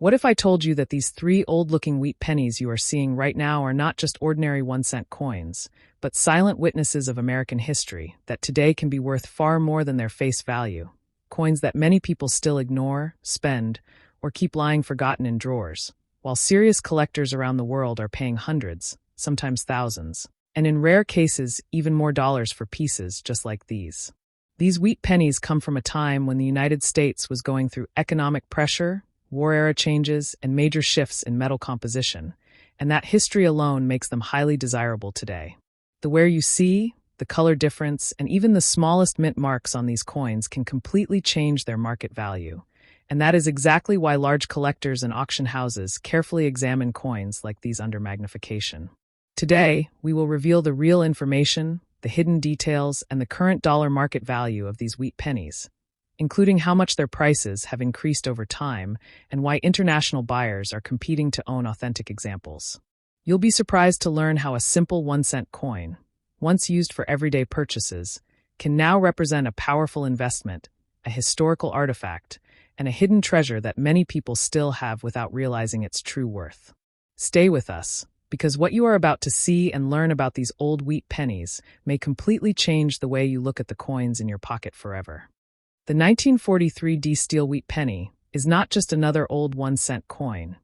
What if I told you that these three old-looking wheat pennies you are seeing right now are not just ordinary 1-cent coins, but silent witnesses of American history that today can be worth far more than their face value? Coins that many people still ignore, spend, or keep lying forgotten in drawers, while serious collectors around the world are paying hundreds, sometimes thousands, and in rare cases even more dollars for pieces just like these. These wheat pennies come from a time when the United States was going through economic pressure, war-era changes, and major shifts in metal composition, and that history alone makes them highly desirable today. The wear you see, the color difference, and even the smallest mint marks on these coins can completely change their market value. And that is exactly why large collectors and auction houses carefully examine coins like these under magnification. Today, we will reveal the real information, the hidden details, and the current dollar market value of these wheat pennies, including how much their prices have increased over time and why international buyers are competing to own authentic examples. You'll be surprised to learn how a simple 1-cent coin, once used for everyday purchases, can now represent a powerful investment, a historical artifact, and a hidden treasure that many people still have without realizing its true worth. Stay with us, because what you are about to see and learn about these old wheat pennies may completely change the way you look at the coins in your pocket forever. The 1943 D steel wheat penny is not just another old 1-cent coin.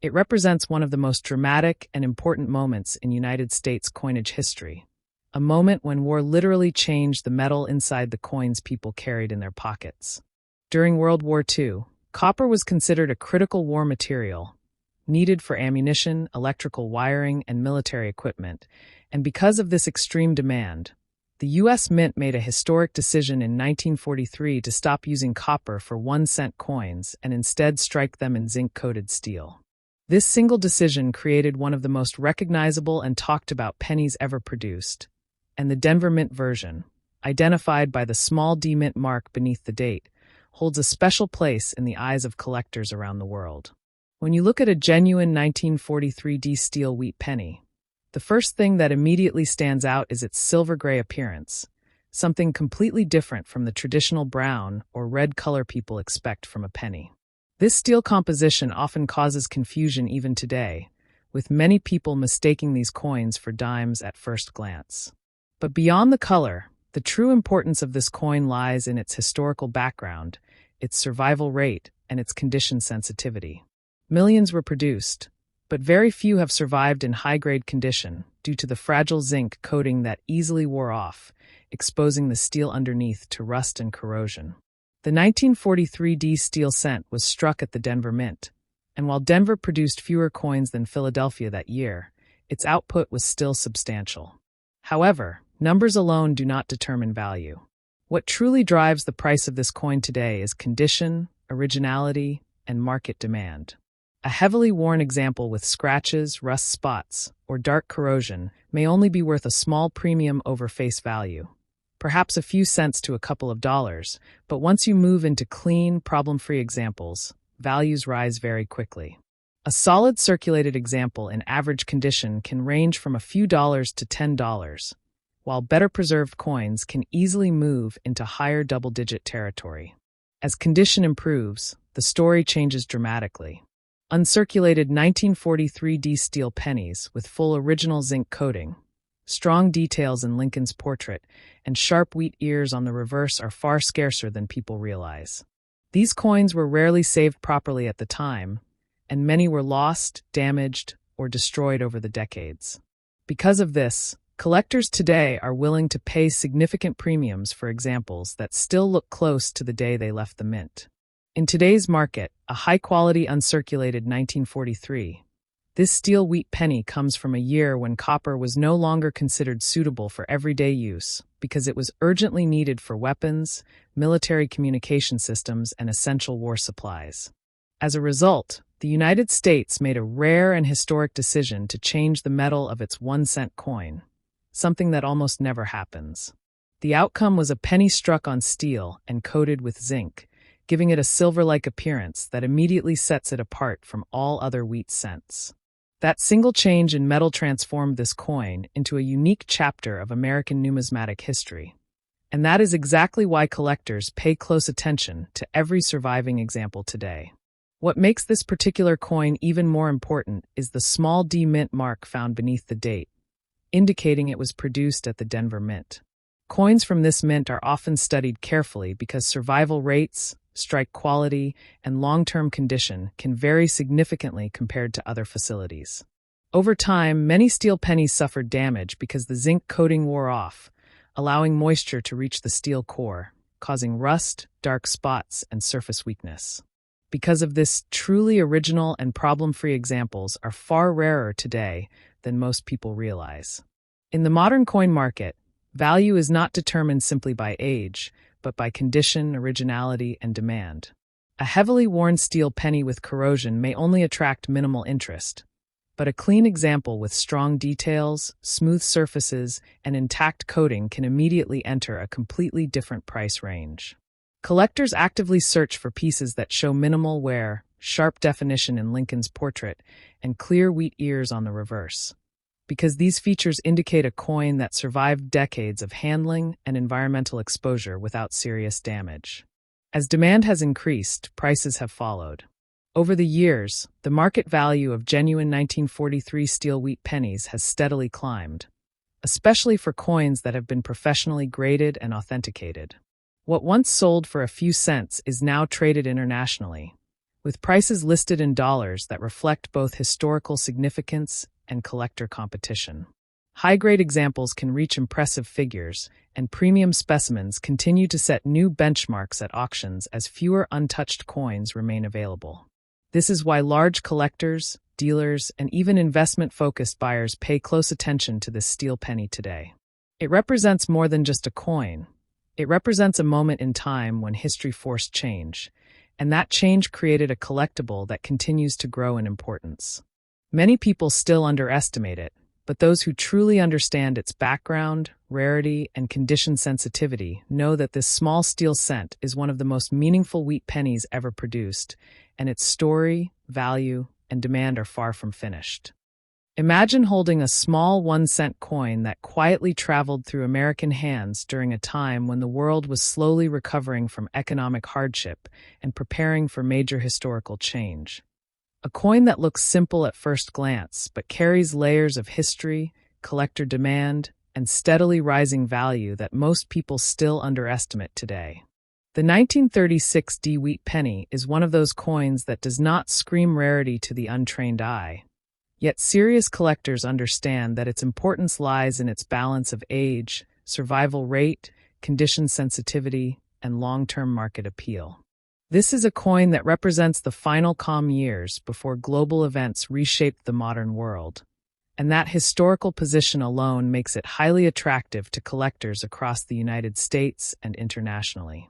It represents one of the most dramatic and important moments in United States coinage history, a moment when war literally changed the metal inside the coins people carried in their pockets. During World War II, copper was considered a critical war material, needed for ammunition, electrical wiring, and military equipment, and because of this extreme demand, the U.S. Mint made a historic decision in 1943 to stop using copper for 1-cent coins and instead strike them in zinc-coated steel. This single decision created one of the most recognizable and talked-about pennies ever produced, and the Denver Mint version, identified by the small D Mint mark beneath the date, holds a special place in the eyes of collectors around the world. When you look at a genuine 1943 D steel wheat penny, the first thing that immediately stands out is its silver-gray appearance, something completely different from the traditional brown or red color people expect from a penny. This steel composition often causes confusion even today, with many people mistaking these coins for dimes at first glance. But beyond the color, the true importance of this coin lies in its historical background, its survival rate, and its condition sensitivity. Millions were produced, but very few have survived in high-grade condition due to the fragile zinc coating that easily wore off, exposing the steel underneath to rust and corrosion. The 1943 D steel cent was struck at the Denver Mint, and while Denver produced fewer coins than Philadelphia that year, its output was still substantial. However, numbers alone do not determine value. What truly drives the price of this coin today is condition, originality, and market demand. A heavily worn example with scratches, rust spots, or dark corrosion may only be worth a small premium over face value, perhaps a few cents to a couple of dollars, but once you move into clean, problem-free examples, values rise very quickly. A solid circulated example in average condition can range from a few dollars to $10, while better preserved coins can easily move into higher double-digit territory. As condition improves, the story changes dramatically. Uncirculated 1943 D steel pennies with full original zinc coating, strong details in Lincoln's portrait, and sharp wheat ears on the reverse are far scarcer than people realize. These coins were rarely saved properly at the time, and many were lost, damaged, or destroyed over the decades. Because of this, collectors today are willing to pay significant premiums for examples that still look close to the day they left the mint. In today's market, a high-quality uncirculated 1943, this steel wheat penny comes from a year when copper was no longer considered suitable for everyday use because it was urgently needed for weapons, military communication systems, and essential war supplies. As a result, the United States made a rare and historic decision to change the metal of its 1-cent coin, something that almost never happens. The outcome was a penny struck on steel and coated with zinc, giving it a silver-like appearance that immediately sets it apart from all other wheat cents. That single change in metal transformed this coin into a unique chapter of American numismatic history. And that is exactly why collectors pay close attention to every surviving example today. What makes this particular coin even more important is the small D mint mark found beneath the date, indicating it was produced at the Denver Mint. Coins from this mint are often studied carefully because survival rates, strike quality, and long-term condition can vary significantly compared to other facilities. Over time, many steel pennies suffered damage because the zinc coating wore off, allowing moisture to reach the steel core, causing rust, dark spots, and surface weakness. Because of this, truly original and problem-free examples are far rarer today than most people realize. In the modern coin market, value is not determined simply by age, but by condition, originality, and demand. A heavily worn steel penny with corrosion may only attract minimal interest, but a clean example with strong details, smooth surfaces, and intact coating can immediately enter a completely different price range. Collectors actively search for pieces that show minimal wear, sharp definition in Lincoln's portrait, and clear wheat ears on the reverse, because these features indicate a coin that survived decades of handling and environmental exposure without serious damage. As demand has increased, prices have followed. Over the years, the market value of genuine 1943 steel wheat pennies has steadily climbed, especially for coins that have been professionally graded and authenticated. What once sold for a few cents is now traded internationally, with prices listed in dollars that reflect both historical significance and collector competition. High-grade examples can reach impressive figures, and premium specimens continue to set new benchmarks at auctions as fewer untouched coins remain available. This is why large collectors, dealers, and even investment-focused buyers pay close attention to this steel penny today. It represents more than just a coin. It represents a moment in time when history forced change, and that change created a collectible that continues to grow in importance. Many people still underestimate it, but those who truly understand its background, rarity, and condition sensitivity know that this small steel cent is one of the most meaningful wheat pennies ever produced, and its story, value, and demand are far from finished. Imagine holding a small 1-cent coin that quietly traveled through American hands during a time when the world was slowly recovering from economic hardship and preparing for major historical change. A coin that looks simple at first glance but carries layers of history, collector demand, and steadily rising value that most people still underestimate today. The 1936 D wheat penny is one of those coins that does not scream rarity to the untrained eye. Yet serious collectors understand that its importance lies in its balance of age, survival rate, condition sensitivity, and long-term market appeal. This is a coin that represents the final calm years before global events reshaped the modern world, and that historical position alone makes it highly attractive to collectors across the United States and internationally.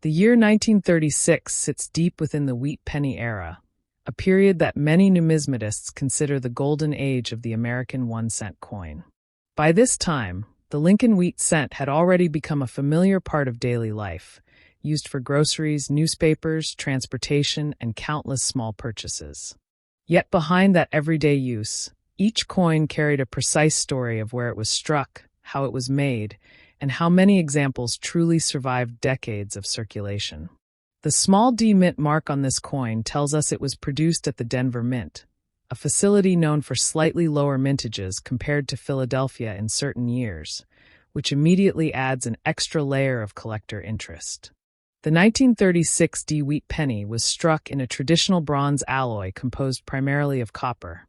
The year 1936 sits deep within the wheat penny era, a period that many numismatists consider the golden age of the American 1-cent coin. By this time, the Lincoln wheat cent had already become a familiar part of daily life, used for groceries, newspapers, transportation, and countless small purchases. Yet behind that everyday use, each coin carried a precise story of where it was struck, how it was made, and how many examples truly survived decades of circulation. The small D mint mark on this coin tells us it was produced at the Denver Mint, a facility known for slightly lower mintages compared to Philadelphia in certain years, which immediately adds an extra layer of collector interest. The 1936 D wheat penny was struck in a traditional bronze alloy composed primarily of copper,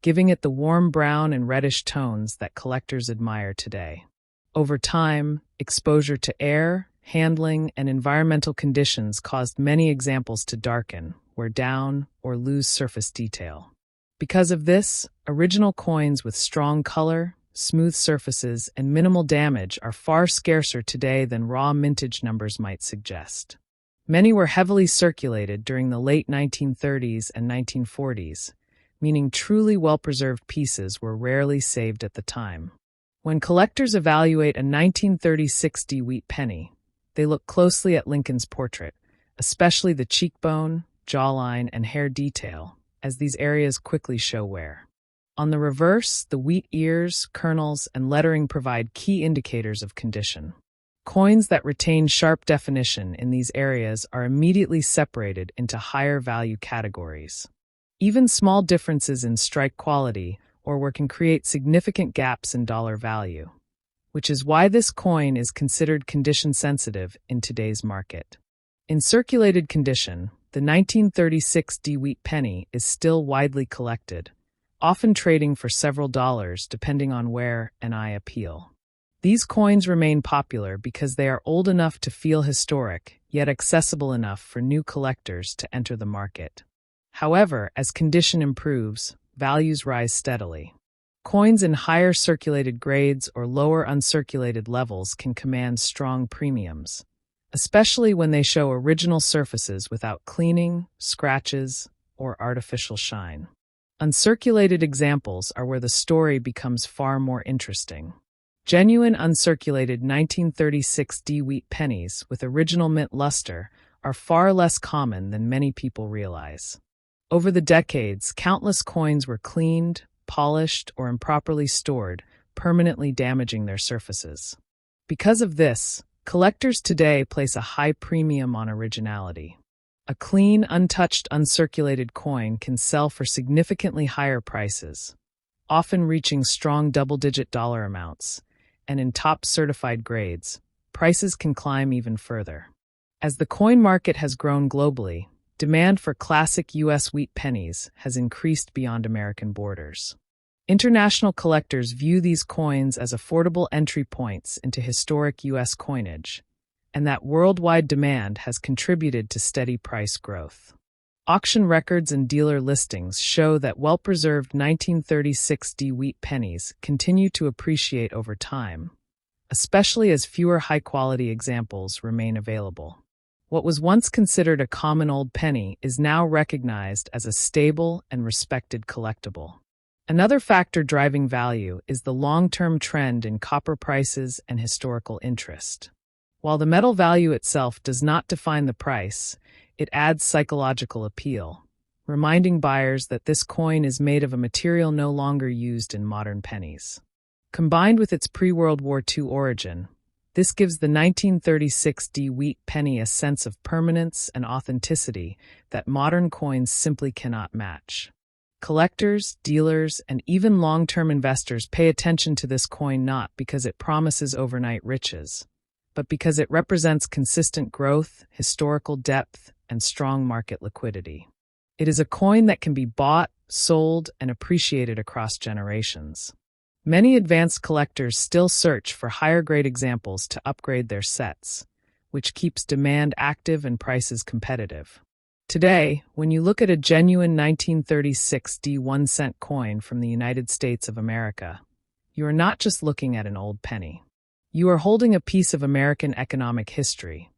giving it the warm brown and reddish tones that collectors admire today. Over time, exposure to air, handling, and environmental conditions caused many examples to darken, wear down, or lose surface detail. Because of this, original coins with strong color, smooth surfaces, and minimal damage are far scarcer today than raw mintage numbers might suggest. Many were heavily circulated during the late 1930s and 1940s, meaning truly well-preserved pieces were rarely saved at the time. When collectors evaluate a 1936 D wheat penny, they look closely at Lincoln's portrait, especially the cheekbone, jawline, and hair detail, as these areas quickly show wear. On the reverse, the wheat ears, kernels, and lettering provide key indicators of condition. Coins that retain sharp definition in these areas are immediately separated into higher value categories. Even small differences in strike quality or where can create significant gaps in dollar value, which is why this coin is considered condition sensitive in today's market. In circulated condition, the 1936 wheat penny is still widely collected, often trading for several dollars depending on where and eye appeal. These coins remain popular because they are old enough to feel historic, yet accessible enough for new collectors to enter the market. However, as condition improves, values rise steadily. Coins in higher circulated grades or lower uncirculated levels can command strong premiums, especially when they show original surfaces without cleaning, scratches, or artificial shine. Uncirculated examples are where the story becomes far more interesting. Genuine uncirculated 1936 wheat pennies with original mint luster are far less common than many people realize. Over the decades, countless coins were cleaned, polished, or improperly stored, permanently damaging their surfaces. Because of this, collectors today place a high premium on originality. A clean, untouched, uncirculated coin can sell for significantly higher prices, often reaching strong double-digit dollar amounts, and in top certified grades, prices can climb even further. As the coin market has grown globally, demand for classic U.S. wheat pennies has increased beyond American borders. International collectors view these coins as affordable entry points into historic U.S. coinage, and that worldwide demand has contributed to steady price growth. Auction records and dealer listings show that well-preserved 1936 wheat pennies continue to appreciate over time, especially as fewer high-quality examples remain available. What was once considered a common old penny is now recognized as a stable and respected collectible. Another factor driving value is the long-term trend in copper prices and historical interest. While the metal value itself does not define the price, it adds psychological appeal, reminding buyers that this coin is made of a material no longer used in modern pennies. Combined with its pre-World War II origin, this gives the 1936 wheat penny a sense of permanence and authenticity that modern coins simply cannot match. Collectors, dealers, and even long-term investors pay attention to this coin not because it promises overnight riches, but because it represents consistent growth, historical depth, and strong market liquidity. It is a coin that can be bought, sold, and appreciated across generations. Many advanced collectors still search for higher-grade examples to upgrade their sets, which keeps demand active and prices competitive. Today, when you look at a genuine 1936 1-cent coin from the United States of America, you are not just looking at an old penny. You are holding a piece of American economic history,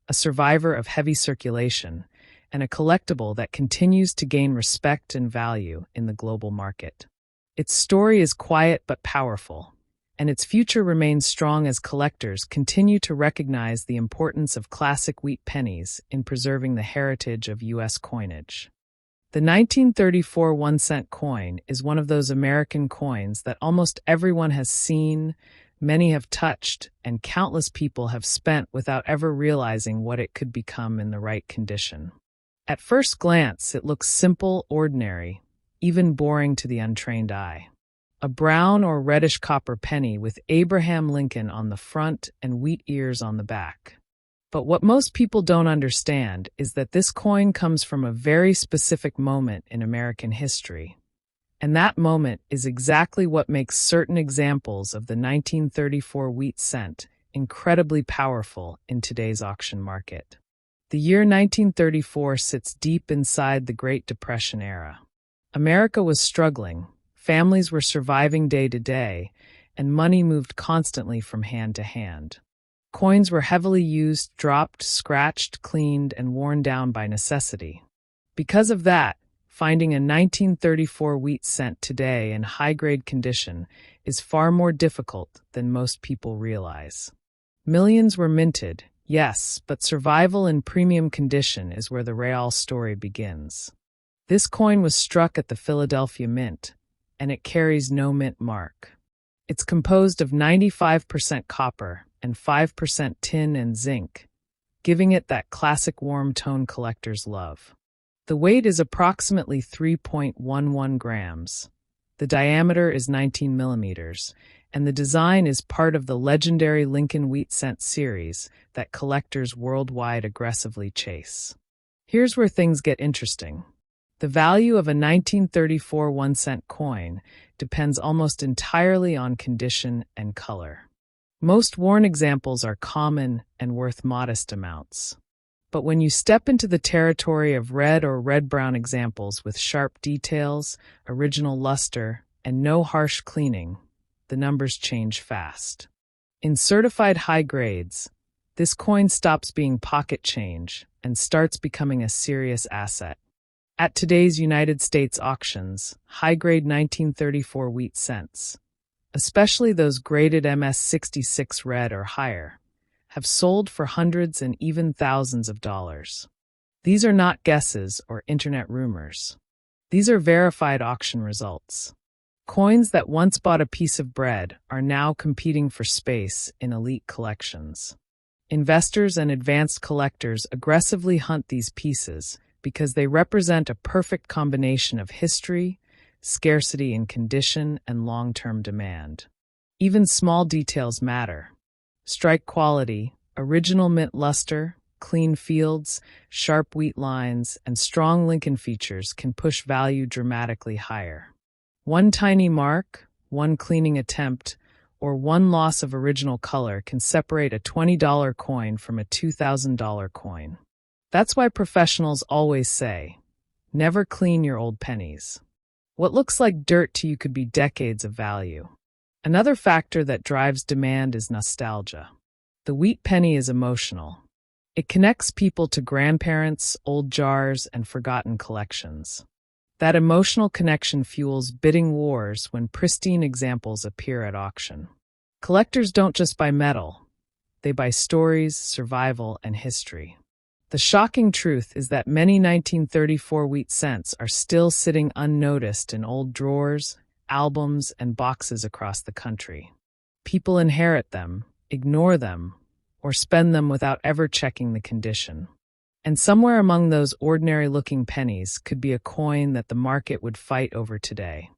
a survivor of heavy circulation, and a collectible that continues to gain respect and value in the global market. Its story is quiet but powerful, and its future remains strong as collectors continue to recognize the importance of classic wheat pennies in preserving the heritage of U.S. coinage. The 1934 1-cent coin is one of those American coins that almost everyone has seen, many have touched, and countless people have spent without ever realizing what it could become in the right condition. At first glance, it looks simple, ordinary, even boring to the untrained eye. A brown or reddish copper penny with Abraham Lincoln on the front and wheat ears on the back. But what most people don't understand is that this coin comes from a very specific moment in American history. And that moment is exactly what makes certain examples of the 1934 wheat cent incredibly powerful in today's auction market. The year 1934 sits deep inside the Great Depression era. America was struggling, families were surviving day to day, and money moved constantly from hand to hand. Coins were heavily used, dropped, scratched, cleaned, and worn down by necessity. Because of that, finding a 1934 wheat cent today in high-grade condition is far more difficult than most people realize. Millions were minted, yes, but survival in premium condition is where the real story begins. This coin was struck at the Philadelphia Mint, and it carries no mint mark. It's composed of 95% copper and 5% tin and zinc, giving it that classic warm tone collectors love. The weight is approximately 3.11 grams. The diameter is 19 millimeters, and the design is part of the legendary Lincoln Wheat Cent series that collectors worldwide aggressively chase. Here's where things get interesting. The value of a 1934 1-cent coin depends almost entirely on condition and color. Most worn examples are common and worth modest amounts. But when you step into the territory of red or red-brown examples with sharp details, original luster, and no harsh cleaning, the numbers change fast. In certified high grades, this coin stops being pocket change and starts becoming a serious asset. At today's United States auctions, high-grade 1934 wheat cents, especially those graded MS-66 red or higher, have sold for hundreds and even thousands of dollars. These are not guesses or internet rumors. These are verified auction results. Coins that once bought a piece of bread are now competing for space in elite collections. Investors and advanced collectors aggressively hunt these pieces because they represent a perfect combination of history, scarcity in condition, and long-term demand. Even small details matter. Strike quality, original mint luster, clean fields, sharp wheat lines, and strong Lincoln features can push value dramatically higher. One tiny mark, one cleaning attempt, or one loss of original color can separate a $20 coin from a $2,000 coin. That's why professionals always say, never clean your old pennies. What looks like dirt to you could be decades of value. Another factor that drives demand is nostalgia. The wheat penny is emotional. It connects people to grandparents, old jars, and forgotten collections. That emotional connection fuels bidding wars when pristine examples appear at auction. Collectors don't just buy metal. They buy stories, survival, and history. The shocking truth is that many 1934 wheat cents are still sitting unnoticed in old drawers, albums, and boxes across the country. People inherit them, ignore them, or spend them without ever checking the condition. And somewhere among those ordinary-looking pennies could be a coin that the market would fight over today.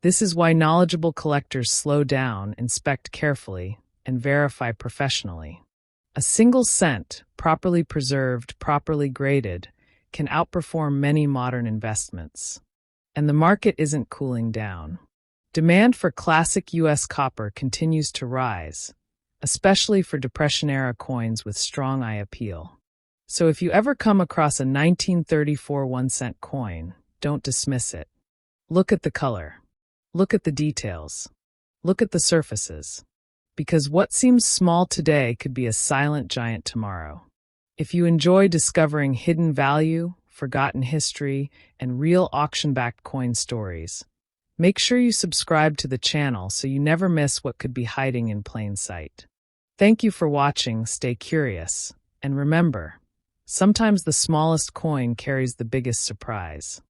This is why knowledgeable collectors slow down, inspect carefully, and verify professionally. A single cent, properly preserved, properly graded, can outperform many modern investments. And the market isn't cooling down. Demand for classic U.S. copper continues to rise, especially for Depression-era coins with strong eye appeal. So if you ever come across a 1934 1-cent coin, don't dismiss it. Look at the color. Look at the details. Look at the surfaces. Because what seems small today could be a silent giant tomorrow. If you enjoy discovering hidden value, forgotten history, and real auction-backed coin stories, make sure you subscribe to the channel so you never miss what could be hiding in plain sight. Thank you for watching, stay curious, and remember, sometimes the smallest coin carries the biggest surprise.